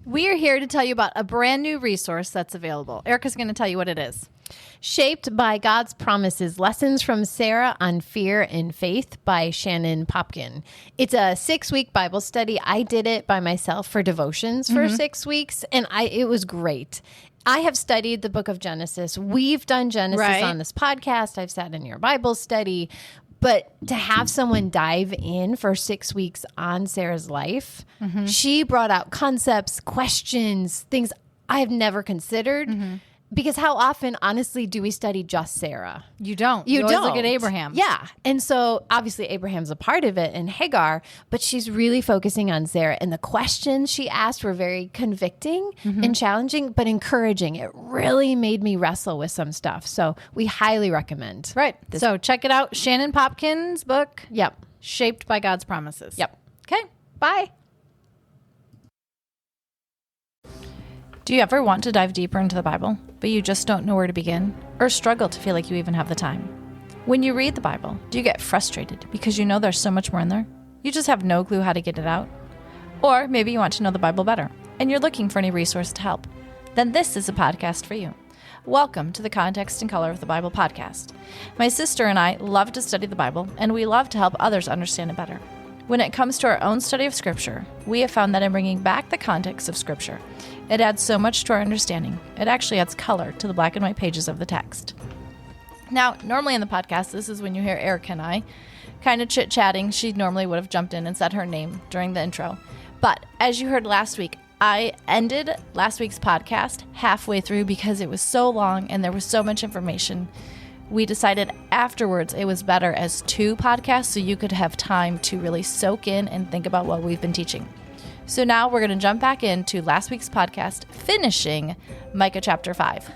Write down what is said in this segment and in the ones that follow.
We are here to tell you about a brand new resource that's available. Erica's going to tell you what it is. Shaped by God's Promises, Lessons from Sarah on Fear and Faith by Shannon Popkin. It's a 6-week Bible study. I did it by myself for devotions for 6 weeks, and it was great. I have studied the book of Genesis. We've done Genesis on this podcast. I've sat in your Bible study. But to have someone dive in for 6 weeks on Sarah's life, she brought out concepts, questions, things I have never considered. Because how often, honestly, do we study just Sarah? You don't. You always don't. look at Abraham. Yeah. And so obviously Abraham's a part of it and Hagar, but she's really focusing on Sarah. And the questions she asked were very convicting and challenging, but encouraging. It really made me wrestle with some stuff. So we highly recommend. Right. So check it out. Shannon Popkin's book. Yep. Shaped by God's Promises. Yep. Okay. Bye. Do you ever want to dive deeper into the Bible, but you just don't know where to begin, or struggle to feel like you even have the time? When you read the Bible, do you get frustrated because you know there's so much more in there? You just have no clue how to get it out? Or maybe you want to know the Bible better, and you're looking for any resource to help? Then this is a podcast for you. Welcome to the Context and Color of the Bible podcast. My sister and I love to study the Bible, and we love to help others understand it better. When it comes to our own study of Scripture, we have found that in bringing back the context of Scripture, it adds so much to our understanding. It actually adds color to the black and white pages of the text. Now, normally in the podcast, this is when you hear Erica and I kind of chit-chatting. She normally would have jumped in and said her name during the intro. But as you heard last week, I ended last week's podcast halfway through because it was so long and there was so much information. We decided afterwards it was better as 2 podcasts so you could have time to really soak in and think about what we've been teaching. So now we're going to jump back into last week's podcast, finishing Micah chapter 5.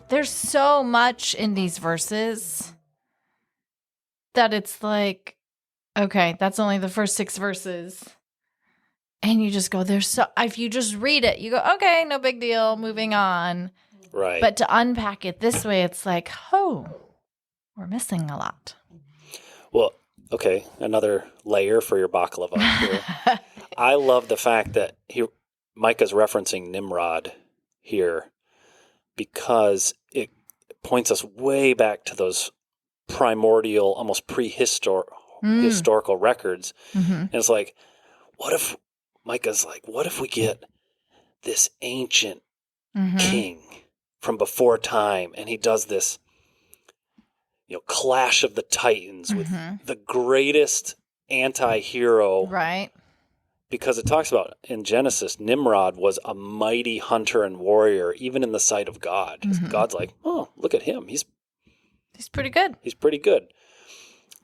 There's so much in these verses that it's like, okay, that's only the first 6 verses. And you just go, if you just read it, you go, okay, no big deal, moving on. Right. But to unpack it this way, it's like, oh, we're missing a lot. Well, okay, another layer for your baklava here. I love the fact that Micah's referencing Nimrod here because it points us way back to those primordial, almost historical records. And it's like, Micah's like, what if we get this ancient king from before time, and he does this, clash of the titans with the greatest anti-hero. Right. Because it talks about, in Genesis, Nimrod was a mighty hunter and warrior, even in the sight of God. God's like, oh, look at him. He's pretty good. He's pretty good.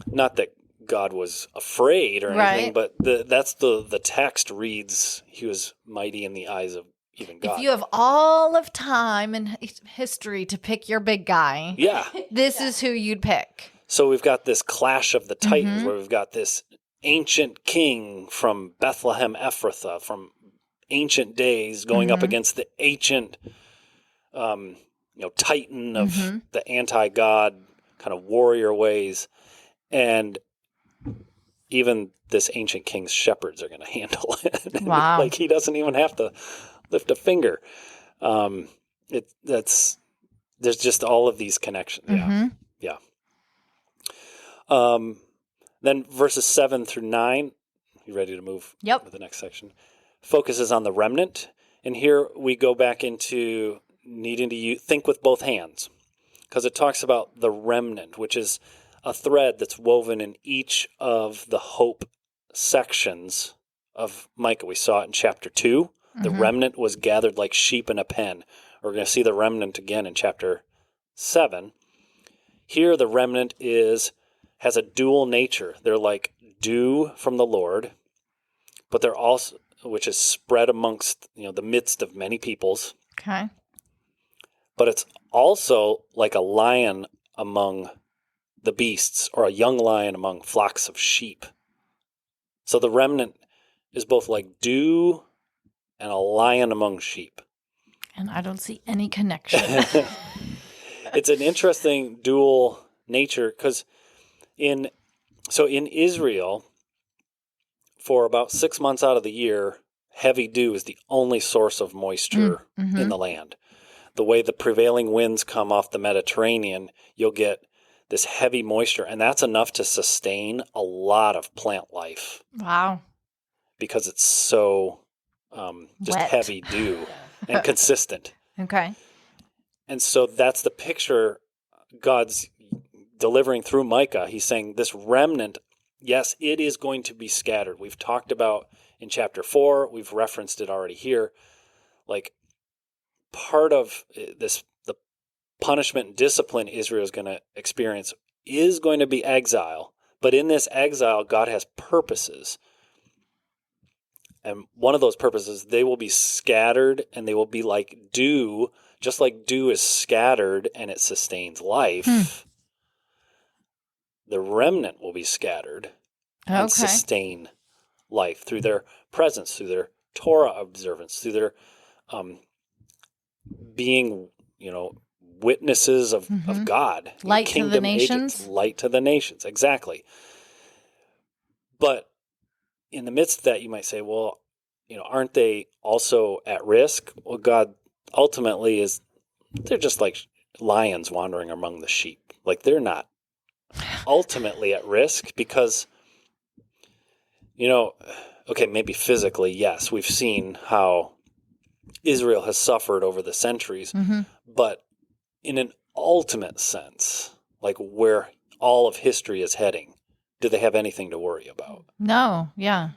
Not that God was afraid or anything, but that's the text reads, he was mighty in the eyes of even God. If you have all of time and history to pick your big guy, this is who you'd pick. So we've got this clash of the titans where we've got this ancient king from Bethlehem Ephrathah, from ancient days, going up against the ancient titan of the anti-God kind of warrior ways. And even this ancient king's shepherds are going to handle it. Wow. Like he doesn't even have to lift a finger. There's just all of these connections. Yeah. Then verses 7 through 9, you ready to move to the next section? Focuses on the remnant. And here we go back into needing to think with both hands, because it talks about the remnant, which is a thread that's woven in each of the hope sections of Micah. We saw it in chapter 2. The remnant was gathered like sheep in a pen. We're going to see the remnant again in chapter 7. Here the remnant has a dual nature. They're like dew from the Lord, but they're also, which is spread amongst the midst of many peoples. Okay. But it's also like a lion among the beasts, or a young lion among flocks of sheep. So the remnant is both like dew and a lion among sheep. And I don't see any connection. It's an interesting dual nature, because in Israel, for about 6 months out of the year, heavy dew is the only source of moisture in the land. The way the prevailing winds come off the Mediterranean, you'll get this heavy moisture, and that's enough to sustain a lot of plant life. Wow. Because it's so just Wet. heavy dew and consistent. Okay. And so that's the picture God's delivering through Micah. He's saying this remnant, yes, it is going to be scattered. We've talked about in chapter 4, we've referenced it already here, like part of this, the punishment and discipline Israel is going to experience is going to be exile. But in this exile, God has purposes. And one of those purposes, they will be scattered and they will be like dew, just like dew is scattered and it sustains life. The remnant will be scattered and sustain life through their presence, through their Torah observance, through their being, witnesses of God. Light to the nations. Agents, light to the nations, exactly. But in the midst of that, you might say, well, aren't they also at risk? Well, God ultimately they're just like lions wandering among the sheep. Like they're not ultimately at risk because, maybe physically, yes, we've seen how Israel has suffered over the centuries, but in an ultimate sense, like where all of history is heading, do they have anything to worry about? No, yeah.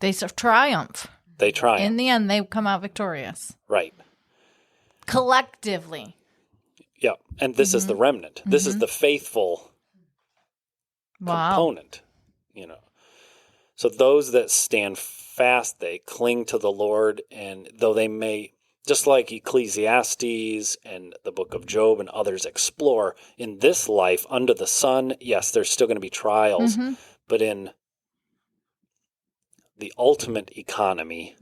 They triumph. They triumph. In the end, they come out victorious. Right. Collectively. Yeah, and this is the remnant. This is the faithful component, So those that stand fast, they cling to the Lord, and though they may, just like Ecclesiastes and the book of Job and others explore, in this life under the sun, yes, there's still going to be trials, but in the ultimate economy,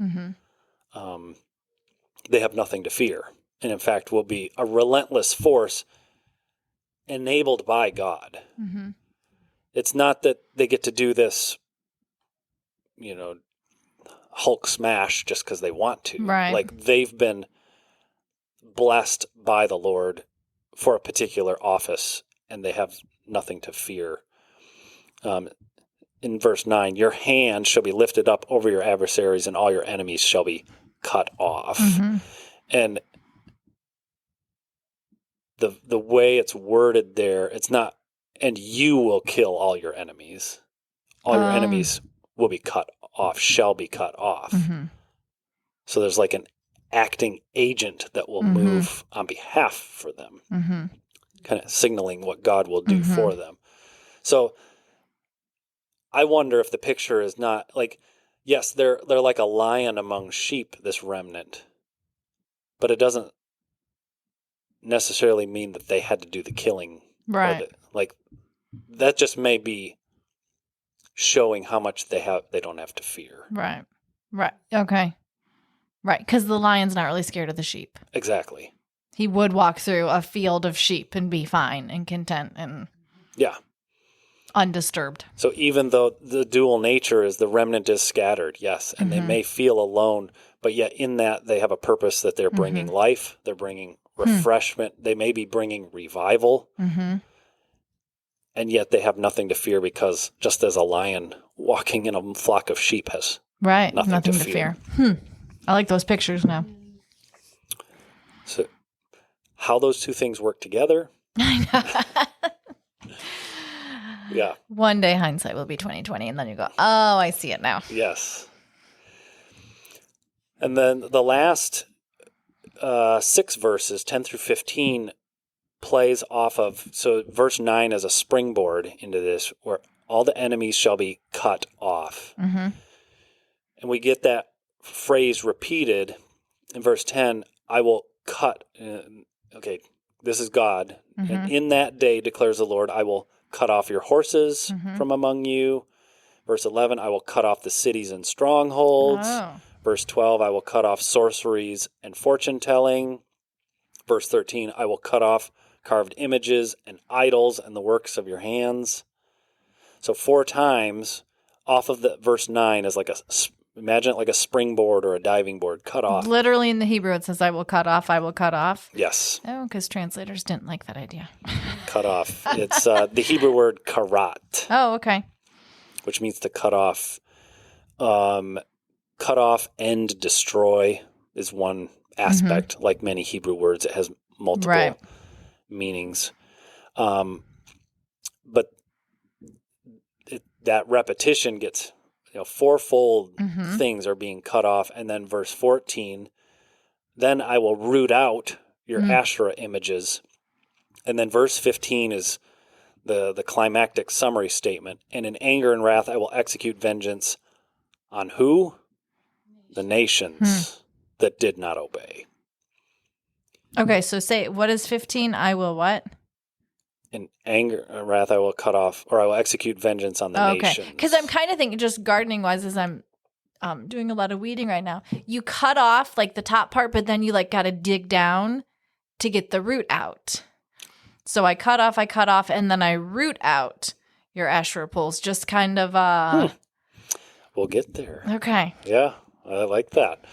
they have nothing to fear. And in fact, will be a relentless force enabled by God. It's not that they get to do this, Hulk smash just because they want to. Right. Like they've been blessed by the Lord for a particular office, and they have nothing to fear. In verse 9, your hand shall be lifted up over your adversaries, and all your enemies shall be cut off. And the way it's worded there, it's not, and you will kill all your enemies. All your enemies will be cut off, shall be cut off. So there's like an acting agent that will move on behalf for them, kind of signaling what God will do for them. So I wonder if the picture is not like, yes, they're like a lion among sheep, this remnant, but it doesn't necessarily mean that they had to do the killing. Right. That just may be showing how much they don't have to fear. Right. Okay. Right. Because the lion's not really scared of the sheep. Exactly. He would walk through a field of sheep and be fine and content and undisturbed. So even though the dual nature is the remnant is scattered, yes, and they may feel alone, but yet in that they have a purpose that they're bringing life, they're bringing refreshment, they may be bringing revival, and yet they have nothing to fear because just as a lion walking in a flock of sheep has nothing to fear. I like those pictures now. So how those two things work together? Yeah. One day hindsight will be 20/20, and then you go, oh, I see it now. Yes. And then the last 6 verses, 10 through 15, plays off of, so verse 9 is a springboard into this, where all the enemies shall be cut off. And we get that phrase repeated in verse 10, I will cut. Okay, this is God. And in that day, declares the Lord, I will cut off your horses from among you. Verse 11, I will cut off the cities and strongholds. Verse 12, I will cut off sorceries and fortune-telling. Verse 13, I will cut off carved images and idols and the works of your hands. So 4 times off of the verse 9 as like imagine it like a springboard or a diving board, cut off. Literally in the Hebrew, it says, I will cut off, I will cut off. Yes. Oh, because translators didn't like that idea. Cut off. It's the Hebrew word karat. Oh, okay. Which means to cut off. Cut off and destroy is one aspect. Mm-hmm. Like many Hebrew words, it has multiple meanings. But that repetition gets, fourfold things are being cut off. And then verse 14, then I will root out your Asherah images. And then verse 15 is the climactic summary statement. And in anger and wrath, I will execute vengeance on who? The nations that did not obey. Okay, so say, what is 15? I will what? In anger and wrath, I will cut off, or I will execute vengeance on the nations. Because I'm kind of thinking, just gardening-wise, as I'm doing a lot of weeding right now, you cut off like the top part, but then you like got to dig down to get the root out. So I cut off, and then I root out your Asherah poles. Just kind of... We'll get there. Okay. Yeah, I like that.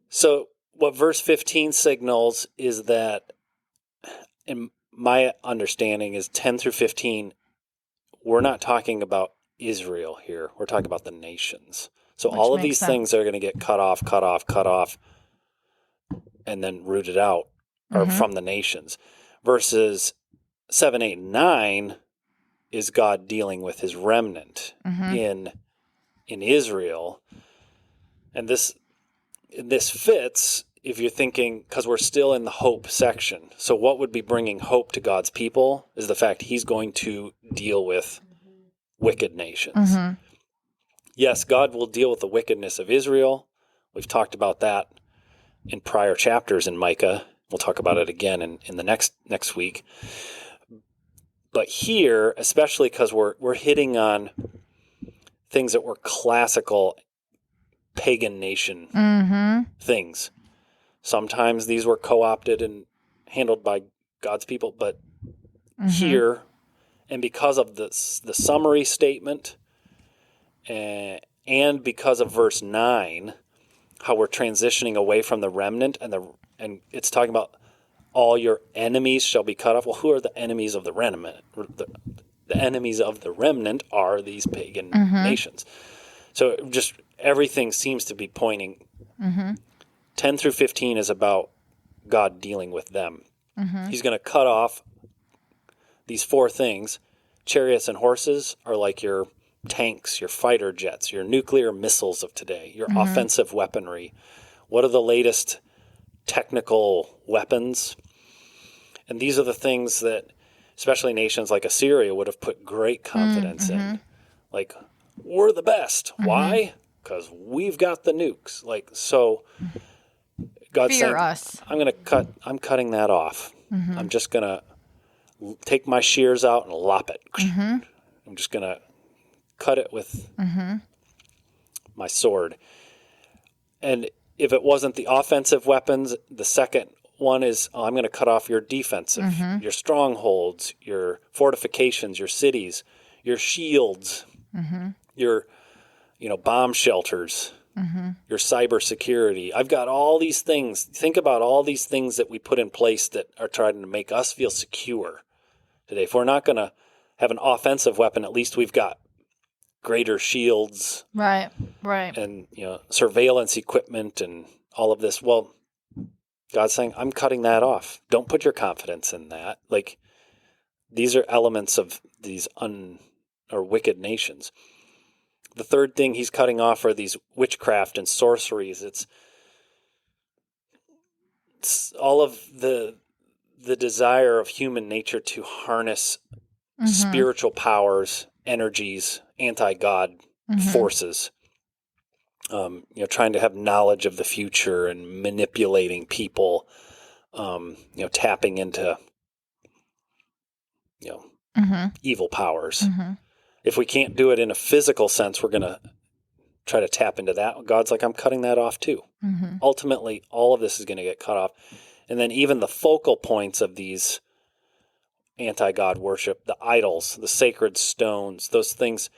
So what verse 15 signals is that, in my understanding, is 10 through 15, we're not talking about Israel here. We're talking about the nations. So all of these things are going to get cut off, and then rooted out or from the nations. Verses 7, 8, and 9 is God dealing with his remnant in Israel. And this fits if you're thinking, because we're still in the hope section. So what would be bringing hope to God's people is the fact he's going to deal with wicked nations. Yes, God will deal with the wickedness of Israel. We've talked about that in prior chapters in Micah. We'll talk about it again in the next week. But here, especially because we're hitting on things that were classical pagan nation things. Sometimes these were co-opted and handled by God's people, but here, and because of the summary statement, and because of verse 9, how we're transitioning away from the remnant, and it's talking about all your enemies shall be cut off. Well, who are the enemies of the remnant? The enemies of the remnant are these pagan nations. So just everything seems to be pointing. 10 through 15 is about God dealing with them. He's going to cut off these four things. Chariots and horses are like your tanks, your fighter jets, your nuclear missiles of today, your offensive weaponry. What are the latest technical weapons? And these are the things that especially nations like Assyria would have put great confidence in. Like, we're the best. Why? Because we've got the nukes. Like, so God's saying, us. I'm cutting that off. I'm just going to take my shears out and lop it. I'm just going to cut it with my sword. And if it wasn't the offensive weapons, the second one is, I'm going to cut off your defensive, your strongholds, your fortifications, your cities, your shields, your bomb shelters, your cybersecurity. I've got all these things. Think about all these things that we put in place that are trying to make us feel secure today. If we're not going to have an offensive weapon, at least we've got greater shields. Right. And, surveillance equipment and all of this. Well, God's saying, I'm cutting that off. Don't put your confidence in that. Like, these are elements of these wicked nations. The third thing he's cutting off are these witchcraft and sorceries. It's all of the desire of human nature to harness spiritual powers, energies, anti-God forces. Trying to have knowledge of the future and manipulating people, tapping into, evil powers. If we can't do it in a physical sense, we're going to try to tap into that. God's like, I'm cutting that off too. Ultimately, all of this is going to get cut off. And then even the focal points of these anti-God worship, the idols, the sacred stones, those things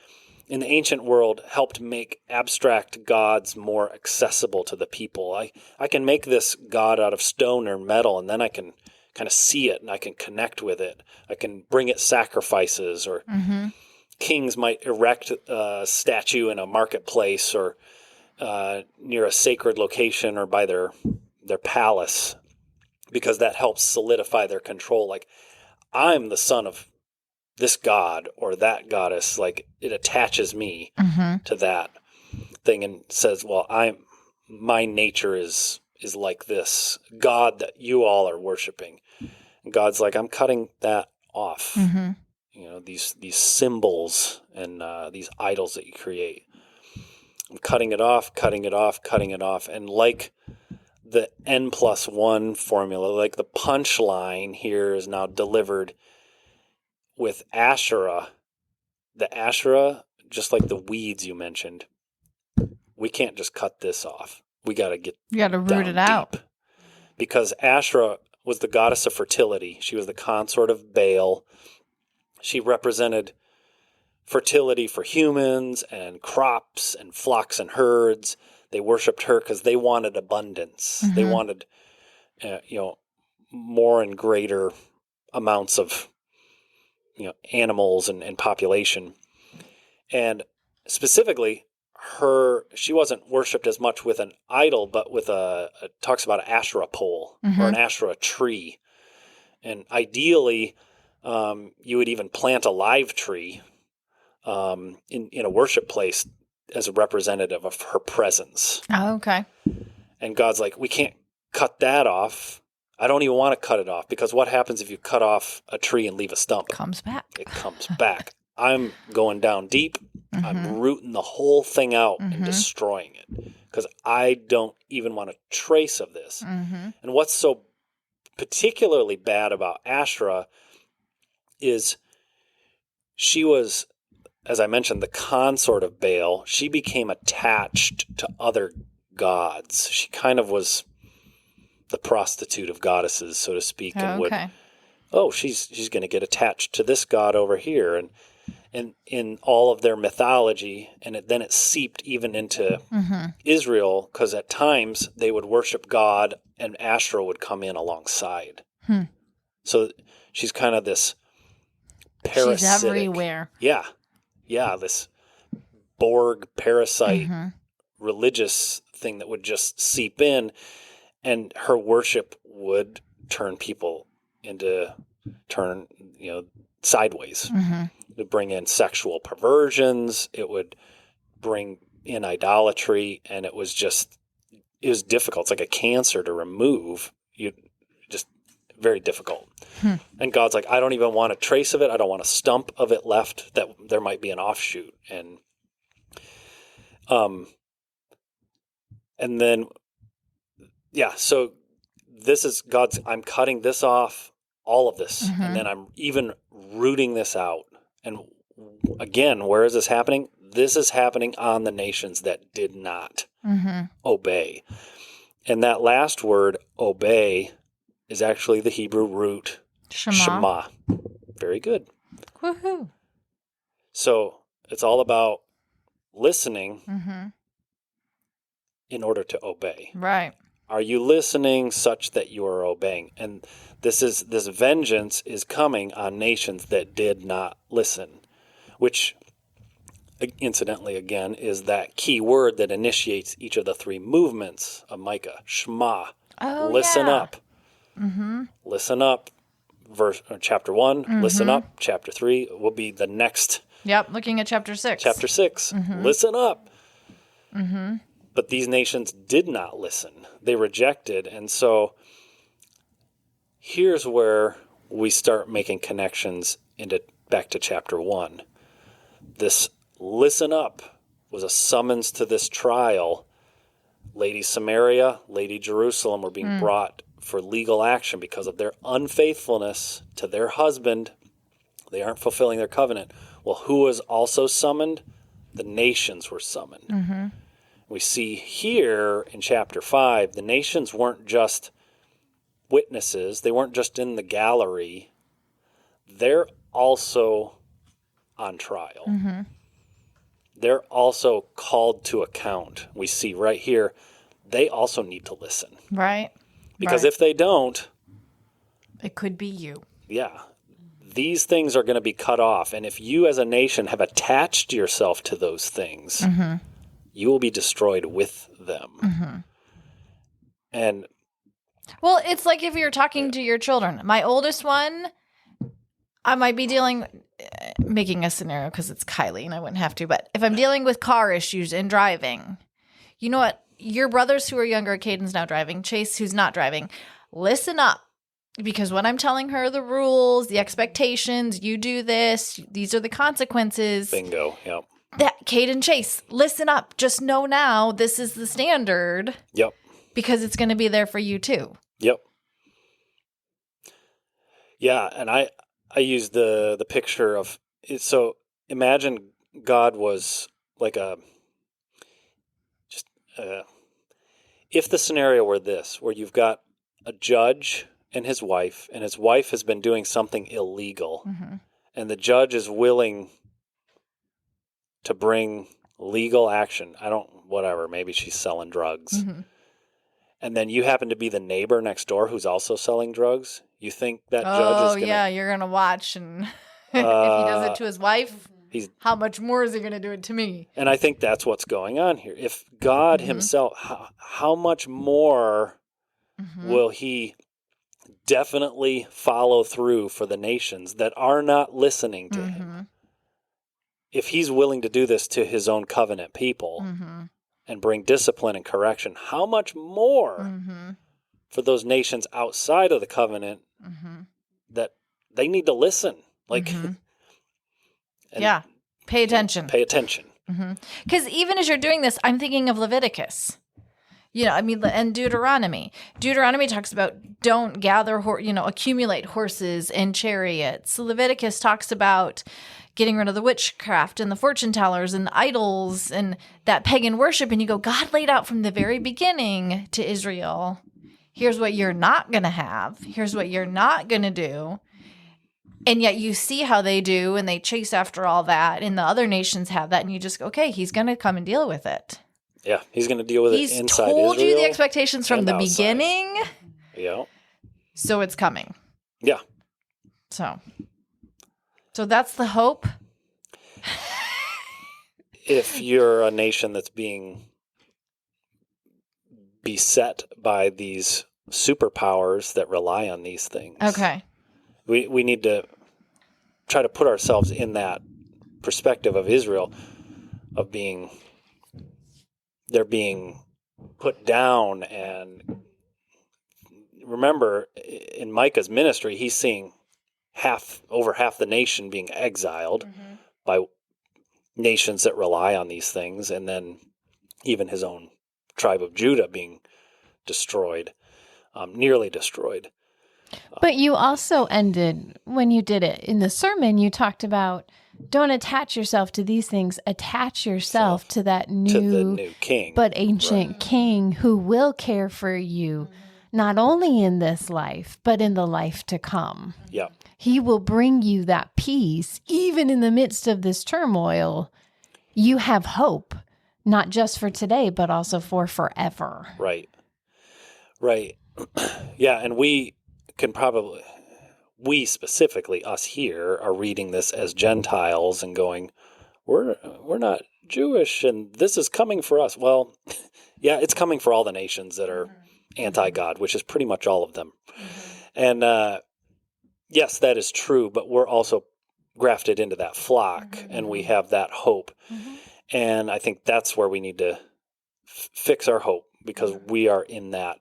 in the ancient world helped make abstract gods more accessible to the people. I can make this god out of stone or metal, and then I can kind of see it and I can connect with it. I can bring it sacrifices, or kings might erect a statue in a marketplace or near a sacred location or by their palace, because that helps solidify their control. Like, I'm the son of this god or that goddess. Like, it attaches me to that thing and says, well, my nature is like this God that you all are worshiping. And God's like, I'm cutting that off. These symbols and these idols that you create. I'm cutting it off. And like the N+1 formula, like the punchline here is now delivered with Asherah. The Asherah, just like the weeds you mentioned, we can't just cut this off. We got to root it out. Because Asherah was the goddess of fertility. She was the consort of Baal. She represented fertility for humans and crops and flocks and herds. They worshipped her because they wanted abundance. They wanted, more and greater amounts of, animals and population. And specifically, she wasn't worshipped as much with an idol, but with it talks about an Asherah pole or an Asherah tree. And ideally, you would even plant a live tree in a worship place as a representative of her presence. Oh, okay. And God's like, we can't cut that off. I don't even want to cut it off, because what happens if you cut off a tree and leave a stump? It comes back. It comes back. I'm going down deep. I'm rooting the whole thing out and destroying it, because I don't even want a trace of this. And what's so particularly bad about Asherah is she was, as I mentioned, the consort of Baal. She became attached to other gods. She kind of was the prostitute of goddesses, so to speak, and she's going to get attached to this god over here, and in all of their mythology, and then it seeped even into Israel, because at times they would worship God and Asherah would come in alongside. So she's kind of this parasitic. She's everywhere. Yeah, this Borg parasite religious thing that would just seep in, and her worship would turn people sideways. It would bring in sexual perversions. It would bring in idolatry, and it was difficult. It's like a cancer to remove. Just very difficult. And God's like, I don't even want a trace of it. I don't want a stump of it left, that there might be an offshoot. And then, so this is God's, I'm cutting this off, all of this, and then I'm even rooting this out. And again, where is this happening? This is happening on the nations that did not obey. And that last word, obey, is actually the Hebrew root Shema. Very good. Woohoo. So it's all about listening in order to obey. Right. Are you listening such that you are obeying? And this vengeance is coming on nations that did not listen, which incidentally, again, is that key word that initiates each of the three movements of Micah. Shema. Listen up. Listen up. Chapter 1, listen up. Chapter 3 will be the next. Yep, looking at chapter 6. Chapter 6, listen up. But these nations did not listen. They rejected. And so here's where we start making connections back to chapter 1. This listen up was a summons to this trial. Lady Samaria, Lady Jerusalem were being brought for legal action because of their unfaithfulness to their husband. They aren't fulfilling their covenant. Well, who was also summoned? The nations were summoned. We see here in chapter 5, the nations weren't just witnesses. They weren't just in the gallery. they're also on trial. Mm-hmm. They're also called to account. We see right here, they also need to listen. Right. Because if they don't, it could be you. Yeah. These things are going to be cut off. And if you as a nation have attached yourself to those things, you will be destroyed with them. Mm-hmm. And well, it's like if you're talking to your children. My oldest one, I might be making a scenario because it's Kylie and I wouldn't have to. But if I'm dealing with car issues and driving, you know what? Your brothers who are younger, Caden's now driving, Chase who's not driving, listen up. Because when I'm telling her the rules, the expectations, you do this, these are the consequences. Bingo, yep. That Caden, Chase, listen up. Just know now this is the standard. Yep. Because it's going to be there for you too. Yep. Yeah, and I use the picture of, so imagine God was like if the scenario were this, where you've got a judge and his wife has been doing something illegal, and the judge is willing to bring legal action. Maybe she's selling drugs. And then you happen to be the neighbor next door who's also selling drugs. You think that judge is going to... Oh, yeah, you're going to watch. And if he does it to his wife, how much more is he going to do it to me? And I think that's what's going on here. If God himself, how much more will he definitely follow through for the nations that are not listening to him? If he's willing to do this to his own covenant people... and bring discipline and correction, how much more for those nations outside of the covenant that they need to listen? Pay attention. Pay attention. Because even as you're doing this, I'm thinking of Leviticus. And Deuteronomy. Deuteronomy talks about don't gather, accumulate horses and chariots. Leviticus talks about getting rid of the witchcraft and the fortune tellers and the idols and that pagan worship. And you go, God laid out from the very beginning to Israel, here's what you're not going to have. Here's what you're not going to do. And yet you see how they do, and they chase after all that, and the other nations have that, and you just go, okay, he's going to come and deal with it. Yeah, he's going to deal with it inside Israel. He's told you the expectations from the beginning. Yeah. So it's coming. Yeah. So that's the hope. If you're a nation that's being beset by these superpowers that rely on these things. Okay. We need to try to put ourselves in that perspective of Israel, of they're being put down. And remember, in Micah's ministry, he's seeing over half the nation being exiled by nations that rely on these things, and then even his own tribe of Judah being destroyed, nearly destroyed. But you also ended, when you did it in the sermon, you talked about don't attach yourself to these things. Attach yourself to the new king, but ancient king who will care for you, not only in this life, but in the life to come. Yeah. He will bring you that peace, even in the midst of this turmoil. You have hope, not just for today, but also for forever. Right. Yeah, and we specifically, us here, are reading this as Gentiles and going, we're not Jewish, and this is coming for us. Well, yeah, it's coming for all the nations that are anti-God, which is pretty much all of them. And yes, that is true, but we're also grafted into that flock, and we have that hope. And I think that's where we need to fix our hope, because we are in that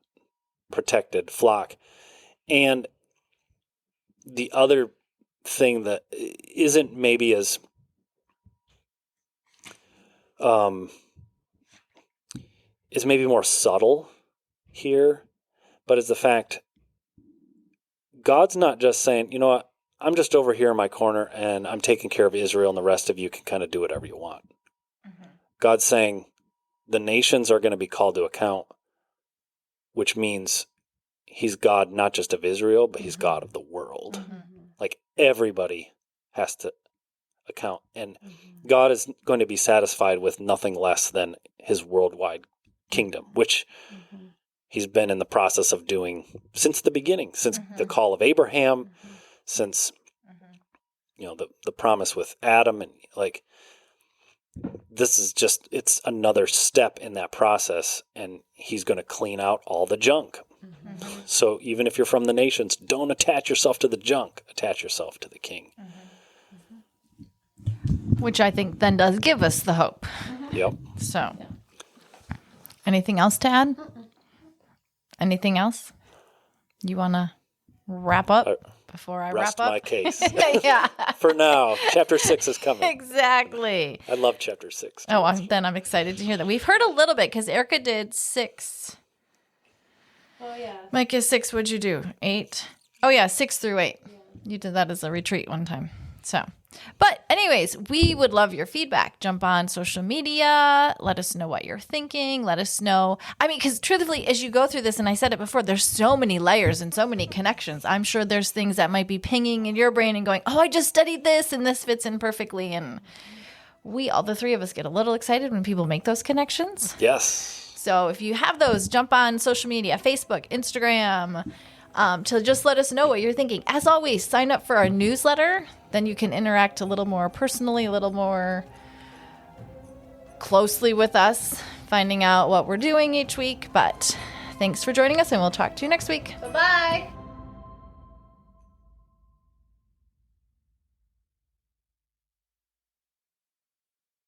protected flock. And the other thing that isn't maybe as is maybe more subtle here, but is the fact God's not just saying, you know what, I'm just over here in my corner and I'm taking care of Israel, and the rest of you can kind of do whatever you want. God's saying the nations are going to be called to account, which means he's God not just of Israel, but he's God of the world. Like everybody has to account. And God is going to be satisfied with nothing less than his worldwide kingdom, which he's been in the process of doing since the beginning, since the call of Abraham, since the promise with Adam, and like this is just, it's another step in that process, and he's going to clean out all the junk. So even if you're from the nations, don't attach yourself to the junk, attach yourself to the king. Which I think then does give us the hope. Yep. So anything else to add? Anything else? You want to wrap up before I rest wrap up? my case. Yeah. For now, chapter 6 is coming. Exactly. I love chapter 6. Then I'm excited to hear that. We've heard a little bit because Erica did 6. Oh, yeah. Micah 6, what'd you do? 8? Oh, yeah, 6 through 8. Yeah. You did that as a retreat one time. So, but anyways, we would love your feedback. Jump on social media. Let us know what you're thinking. Let us know. I mean, because truthfully, as you go through this, and I said it before, there's so many layers and so many connections. I'm sure there's things that might be pinging in your brain and going, oh, I just studied this and this fits in perfectly. And all the three of us get a little excited when people make those connections. Yes. So if you have those, jump on social media, Facebook, Instagram, to just let us know what you're thinking. As always, sign up for our newsletter. Then you can interact a little more personally, a little more closely with us, finding out what we're doing each week. But thanks for joining us, and we'll talk to you next week. Bye-bye.